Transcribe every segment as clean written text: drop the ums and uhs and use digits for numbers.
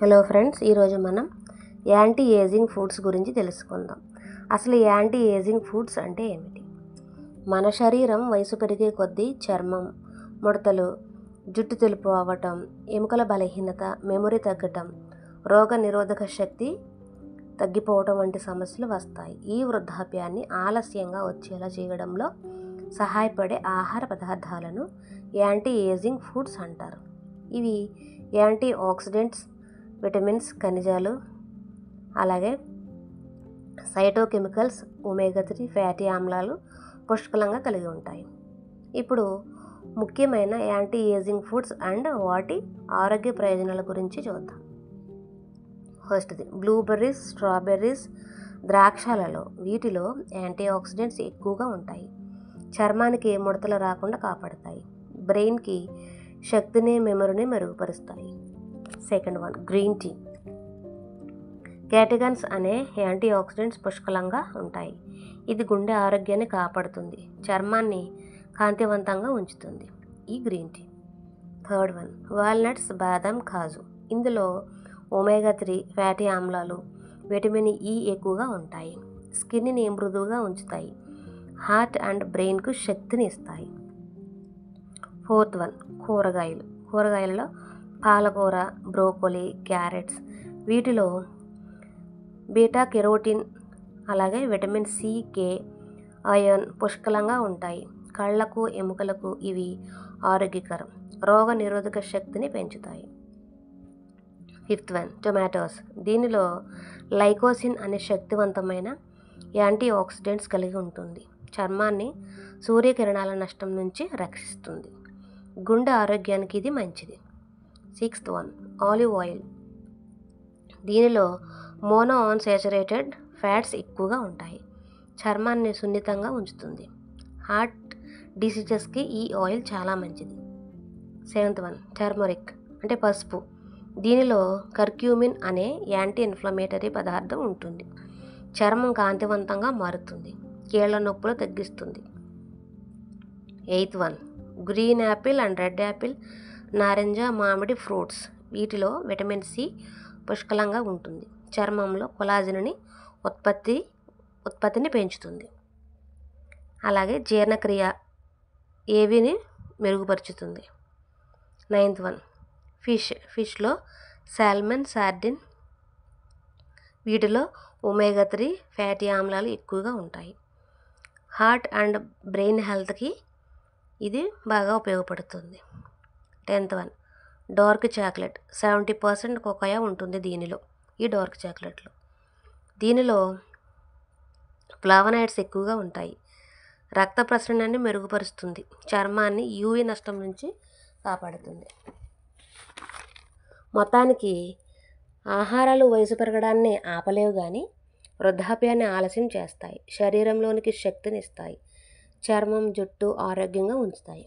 Hello friends, ఈరోజు మనం anti ageing foods గురించి తెలుసుకుందాం. అసలు యాంటీ ఏజింగ్ ఫుడ్స్ అంటే ఏమిటి? మన శరీరం వయసు పెరిగే కొద్దీ చర్మం, ముడతలు, జుట్టు తెలుపు అవ్వటం, ఎముకల బలహీనత, మెమొరీ తగ్గటం, రోగ నిరోధక శక్తి తగ్గిపోవటం వంటి సమస్యలు వస్తాయి. ఈ వృద్ధాప్యాన్ని ఆలస్యంగా వచ్చేలా చేయడంలో సహాయపడే ఆహార పదార్థాలను యాంటీ ఏజింగ్ ఫుడ్స్ అంటారు. ఇవి యాంటీ ఆక్సిడెంట్స్, విటమిన్స్, ఖనిజాలు, అలాగే సైటోకెమికల్స్, ఒమేగా 3 ఫ్యాటీ ఆమ్లాలు పుష్కలంగా కలిగి ఉంటాయి. ఇప్పుడు ముఖ్యమైన యాంటీ ఏజింగ్ ఫుడ్స్ అండ్ వాటి ఆరోగ్య ప్రయోజనాల గురించి చూద్దాం. ఫస్ట్ది బ్లూబెర్రీస్, స్ట్రాబెర్రీస్, ద్రాక్షలలో వీటిలో యాంటీ ఆక్సిడెంట్స్ ఎక్కువగా ఉంటాయి. చర్మానికి ముడతలు రాకుండా కాపాడతాయి. బ్రెయిన్కి శక్తిని, మెమరీని మెరుగుపరుస్తాయి. Second one, green tea. క్యాటగాన్స్ అనే యాంటీ ఆక్సిడెంట్స్ పుష్కలంగా ఉంటాయి. ఇది గుండె ఆరోగ్యాన్ని కాపాడుతుంది, చర్మాన్ని కాంతివంతంగా ఉంచుతుంది. ఈ green tea. Third one, walnuts, బాదం, కాజు. ఇందులో ఒమేగా 3 ఫ్యాటీ ఆమ్లాలు, విటమిన్ ఈ ఎక్కువగా ఉంటాయి. స్కిన్ని మృదువుగా ఉంచుతాయి, హార్ట్ అండ్ బ్రెయిన్కు శక్తిని ఇస్తాయి. ఫోర్త్ వన్, కూరగాయలు. కూరగాయలలో పాలకూర, బ్రోకోలీ, క్యారెట్స్. వీటిలో బీటా కెరోటిన్, అలాగే విటమిన్ సి, కే, ఐరన్ పుష్కలంగా ఉంటాయి. కళ్ళకు, ఎముకలకు ఇవి ఆరోగ్యకరం, రోగ నిరోధక శక్తిని పెంచుతాయి. Fifth one, tomatoes. దీనిలో లైకోసిన్ అనే శక్తివంతమైన యాంటీ ఆక్సిడెంట్స్ కలిగి ఉంటుంది. చర్మాన్ని సూర్యకిరణాల నష్టం నుంచి రక్షిస్తుంది. గుండె ఆరోగ్యానికి ఇది మంచిది. Sixth one, olive oil. దీనిలో మోనో అన్సాచురేటెడ్ ఫ్యాట్స్ ఎక్కువగా ఉంటాయి. చర్మాన్ని సున్నితంగా ఉంచుతుంది. హార్ట్ డిసీజెస్కి ఈ ఆయిల్ చాలా మంచిది. సెవెంత్ వన్, టర్మరిక్ అంటే పసుపు. దీనిలో కర్క్యూమిన్ అనే యాంటీ ఇన్ఫ్లమేటరీ పదార్థం ఉంటుంది. చర్మం కాంతివంతంగా మారుతుంది, కీళ్ల నొప్పులు తగ్గిస్తుంది. Eighth one, green Apple and red Apple, నారింజ, మామిడి ఫ్రూట్స్. వీటిలో విటమిన్ సి పుష్కలంగా ఉంటుంది. చర్మంలో కొలాజిన్ ఉత్పత్తిని పెంచుతుంది. అలాగే జీర్ణక్రియ ఏవిని మెరుగుపరుచుతుంది. నైన్త్ వన్, ఫిష్లో సాల్మన్, సార్డిన్. వీటిలో ఒమేగా 3 ఫ్యాటీ ఆమ్లాలు ఎక్కువగా ఉంటాయి. హార్ట్ అండ్ బ్రెయిన్ హెల్త్కి ఇది బాగా ఉపయోగపడుతుంది. 10th one, dark chocolate. 70% కోకాయా ఉంటుంది దీనిలో, ఈ డార్క్ చాక్లెట్లో. దీనిలో ఫ్లావనాయిడ్స్ ఎక్కువగా ఉంటాయి. రక్త ప్రసరణని మెరుగుపరుస్తుంది, చర్మాన్ని యూవీ నష్టం నుంచి కాపాడుతుంది. మొత్తానికి ఆహారాలు వయసు పెరగడాన్ని ఆపలేవు, కానీ వృద్ధాప్యాన్ని ఆలస్యం చేస్తాయి, శరీరంలోనికి శక్తిని ఇస్తాయి, చర్మం, జుట్టు ఆరోగ్యంగా ఉంచుతాయి.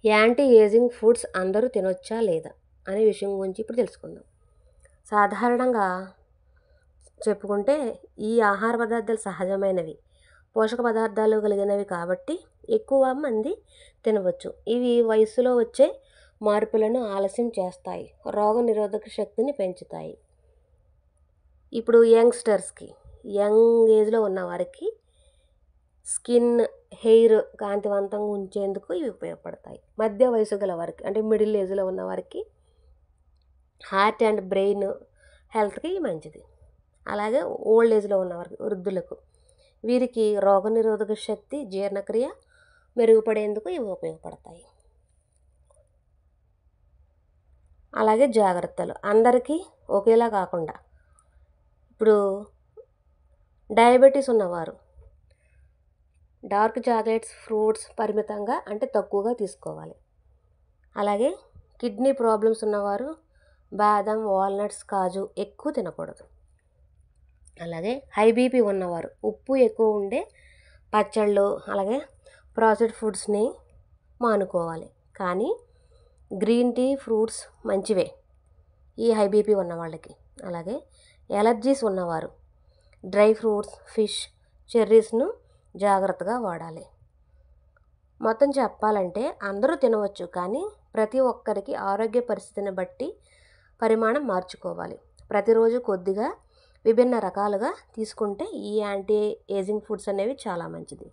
యాంటీ ఏజింగ్ ఫుడ్స్ అందరూ తినొచ్చా లేదా అనే విషయం గురించి ఇప్పుడు తెలుసుకుందాం. సాధారణంగా చెప్పుకుంటే ఈ ఆహార పదార్థాలు సహజమైనవి, పోషక పదార్థాలు కలిగినవి కాబట్టి ఎక్కువ మంది తినవచ్చు. ఇవి వయసులో వచ్చే మార్పులను ఆలస్యం చేస్తాయి, రోగ నిరోధక శక్తిని పెంచుతాయి. ఇప్పుడు యంగ్స్టర్స్కి, యంగ్ ఏజ్లో ఉన్నవారికి స్కిన్, హెయిర్ కాంతివంతంగా ఉంచేందుకు ఇవి ఉపయోగపడతాయి. మధ్య వయసు గల వారికి అంటే మిడిల్ ఏజ్లో ఉన్న వారికి హార్ట్ అండ్ బ్రెయిన్ హెల్త్కి మంచిది. అలాగే ఓల్డ్ ఏజ్లో ఉన్నవారికి, వృద్ధులకు, వీరికి రోగనిరోధక శక్తి, జీర్ణక్రియ మెరుగుపడేందుకు ఇవి ఉపయోగపడతాయి. అలాగే జాగ్రత్తలు అందరికీ ఒకేలా కాకుండా, ఇప్పుడు డయాబెటీస్ ఉన్నవారు డార్క్ చాక్లెట్స్, ఫ్రూట్స్ పరిమితంగా అంటే తక్కువగా తీసుకోవాలి. అలాగే కిడ్నీ ప్రాబ్లమ్స్ ఉన్నవారు బాదం, వాల్నట్స్, కాజు ఎక్కువ తినకూడదు. అలాగే హై బీపీ ఉన్నవారు ఉప్పు ఎక్కువ ఉండే పచ్చళ్ళు, అలాగే ప్రాసెస్డ్ ఫుడ్స్ని మానుకోవాలి. కానీ గ్రీన్ టీ, ఫ్రూట్స్ మంచివే ఈ హై బీపీ ఉన్న వాళ్ళకి. అలాగే ఎలర్జీస్ ఉన్నవారు డ్రై ఫ్రూట్స్, ఫిష్, చెర్రీస్ను జాగ్రత్తగా వాడాలి. మొత్తం చెప్పాలంటే అందరూ తినవచ్చు, కానీ ప్రతి ఒక్కరికి ఆరోగ్య పరిస్థితిని బట్టి పరిమాణం మార్చుకోవాలి. ప్రతిరోజు కొద్దిగా విభిన్న రకాలుగా తీసుకుంటే ఈ యాంటీ ఏజింగ్ ఫుడ్స్ అనేవి చాలా మంచిది.